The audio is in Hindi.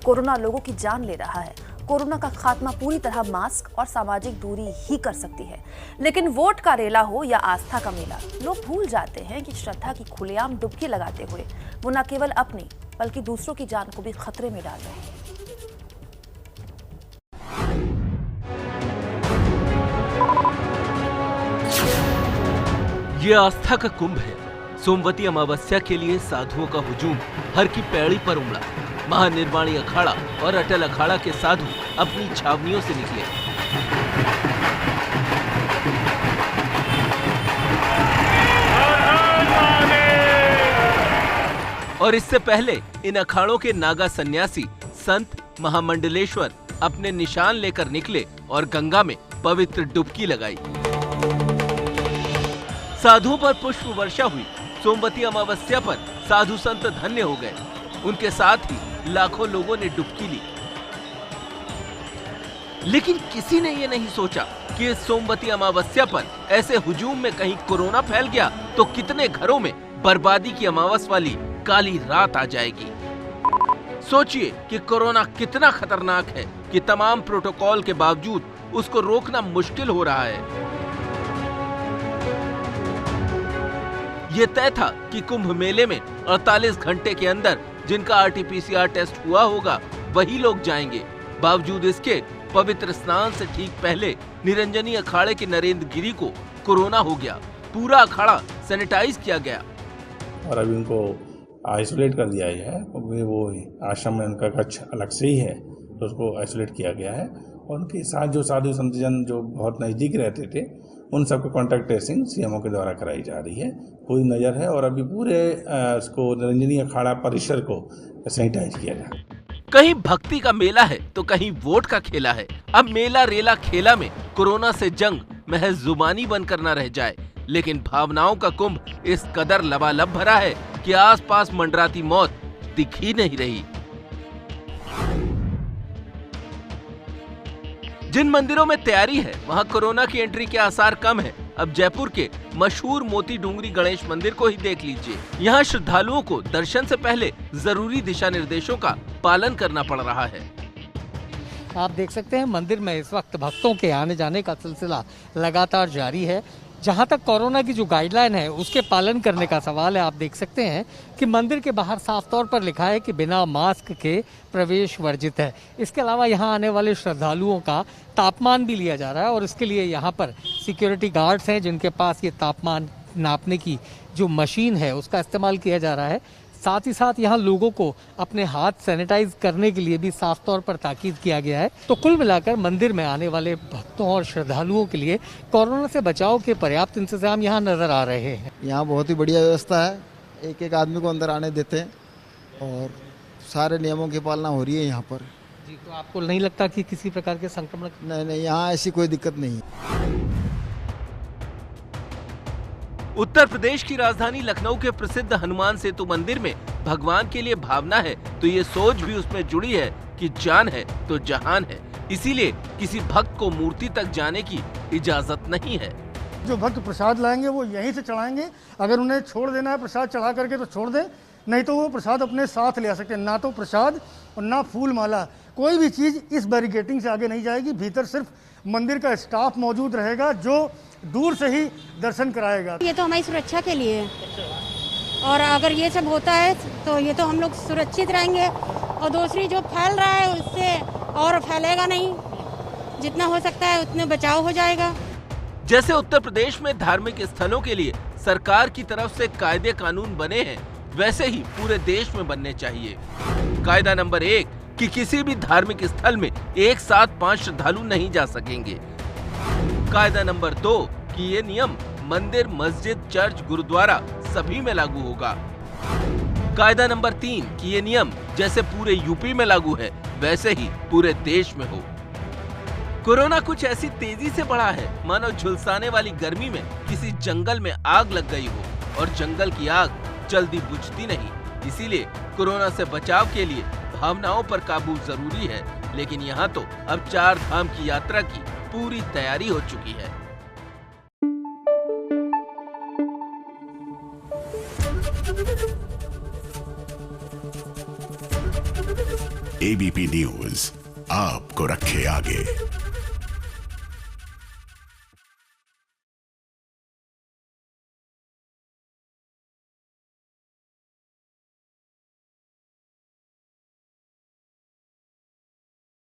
कोरोना लोगों की जान ले रहा है। कोरोना का खात्मा पूरी तरह मास्क और सामाजिक दूरी ही कर सकती है। लेकिन वोट का रेला हो या आस्था का मेला, लोग भूल जाते हैं कि श्रद्धा की खुलेआम डुबकी लगाते हुए वो न केवल अपनी बल्कि दूसरों की जान को भी खतरे में डाल रहे हैं। ये आस्था का कुंभ है। सोमवती अमावस्या के लिए साधुओं का हुजूम हर की पैड़ी पर उमड़ा। महानिर्वाणी अखाड़ा और अटल अखाड़ा के साधु अपनी छावनियों से निकले। और इससे पहले इन अखाड़ों के नागा सन्यासी संत महामंडलेश्वर अपने निशान लेकर निकले और गंगा में पवित्र डुबकी लगाई। साधुओं पर पुष्प वर्षा हुई। सोमवती अमावस्या पर साधु संत धन्य हो गए। उनके साथ ही लाखों लोगों ने डुबकी ली। लेकिन किसी ने ये नहीं सोचा कि इस सोमवती अमावस्या पर ऐसे हुजूम में कहीं कोरोना फैल गया तो कितने घरों में बर्बादी की अमावस वाली काली रात आ जाएगी। सोचिए कि कोरोना कितना खतरनाक है कि तमाम प्रोटोकॉल के बावजूद उसको रोकना मुश्किल हो रहा है। ये तय था कि कुंभ मेले में 48 घंटे के अंदर जिनका RT-PCR टेस्ट हुआ होगा वही लोग जाएंगे। बावजूद इसके पवित्र स्नान से ठीक पहले निरंजनी अखाड़े के नरेंद्र गिरी को कोरोना हो गया। पूरा अखाड़ा सैनिटाइज किया गया और अभी उनको आइसोलेट कर दिया गया है। वो आश्रम में उनका कक्ष अलग से ही है तो उसको आइसोलेट किया गया है। और उनके साथ जो साधु संतजन जो बहुत नज़दीक रहते थे उन सबको कॉन्टैक्ट ट्रेसिंग सीएमओ के द्वारा कराई जा रही है। पूरी नज़र है और अभी पूरे इसको निरंजनी अखाड़ा परिसर को सैनिटाइज किया जा रहा है। कहीं भक्ति का मेला है तो कहीं वोट का खेला है। अब मेला रेला खेला में कोरोना से जंग महज जुबानी बनकर न रह जाए। लेकिन भावनाओं का कुंभ इस कदर लबालब भरा है कि आसपास मंडराती मौत दिख ही नहीं रही। जिन मंदिरों में तैयारी है वहां कोरोना की एंट्री के आसार कम है। अब जयपुर के मशहूर मोती डूंगरी गणेश मंदिर को ही देख लीजिए। यहाँ श्रद्धालुओं को दर्शन से पहले जरूरी दिशा निर्देशों का पालन करना पड़ रहा है। आप देख सकते हैं मंदिर में इस वक्त भक्तों के आने जाने का सिलसिला लगातार जारी है। जहां तक कोरोना की जो गाइडलाइन है उसके पालन करने का सवाल है, आप देख सकते हैं कि मंदिर के बाहर साफ तौर पर लिखा है कि बिना मास्क के प्रवेश वर्जित है। इसके अलावा यहां आने वाले श्रद्धालुओं का तापमान भी लिया जा रहा है और इसके लिए यहां पर सिक्योरिटी गार्ड्स हैं जिनके पास ये तापमान नापने की जो मशीन है उसका इस्तेमाल किया जा रहा है। साथ ही साथ यहाँ लोगों को अपने हाथ सैनिटाइज करने के लिए भी साफ तौर पर ताकीद किया गया है। तो कुल मिलाकर मंदिर में आने वाले भक्तों और श्रद्धालुओं के लिए कोरोना से बचाव के पर्याप्त इंतजाम यहाँ नजर आ रहे हैं। यहाँ बहुत ही बढ़िया व्यवस्था है। एक एक आदमी को अंदर आने देते हैं और सारे नियमों की पालना हो रही है यहाँ पर। जी, तो आपको नहीं लगता कि किसी प्रकार के संक्रमण? नहीं, यहाँ ऐसी कोई दिक्कत नहीं है। उत्तर प्रदेश की राजधानी लखनऊ के प्रसिद्ध हनुमान सेतु मंदिर में भगवान के लिए भावना है तो ये सोच भी उसमें जुड़ी है कि जान है तो जहान है। इसीलिए किसी भक्त को मूर्ति तक जाने की इजाजत नहीं है। जो भक्त प्रसाद लाएंगे वो यहीं से चढ़ाएंगे। अगर उन्हें छोड़ देना है प्रसाद चढ़ा करके तो छोड़ दें, नहीं तो वो प्रसाद अपने साथ ले आ सकते हैं। ना तो प्रसाद और ना फूल माला, कोई भी चीज इस बैरिकेटिंग से आगे नहीं जाएगी। भीतर सिर्फ मंदिर का स्टाफ मौजूद रहेगा जो दूर से ही दर्शन कराएगा। ये तो हमारी सुरक्षा के लिए है और अगर ये सब होता है तो ये तो हम लोग सुरक्षित रहेंगे और दूसरी जो फैल रहा है उससे और फैलेगा नहीं। जितना हो सकता है उतने बचाव हो जाएगा। जैसे उत्तर प्रदेश में धार्मिक स्थलों के लिए सरकार की तरफ से कायदे कानून बने हैं वैसे ही पूरे देश में बनने चाहिए। कायदा नंबर 1 कि किसी भी धार्मिक स्थल में एक साथ 5 श्रद्धालु नहीं जा सकेंगे। कायदा नंबर 2 कि ये नियम मंदिर, मस्जिद, चर्च, गुरुद्वारा सभी में लागू होगा। कायदा नंबर 3 कि ये नियम जैसे पूरे यूपी में लागू है वैसे ही पूरे देश में हो। कोरोना कुछ ऐसी तेजी से बढ़ा है मानो झुलसाने वाली गर्मी में किसी जंगल में आग लग गई हो और जंगल की आग जल्दी बुझती नहीं। इसीलिए कोरोना से बचाव के लिए भावनाओं पर काबू जरूरी है। लेकिन यहाँ तो अब 4 धाम की यात्रा की पूरी तैयारी हो चुकी है। एबीपी न्यूज आपको रखे आगे।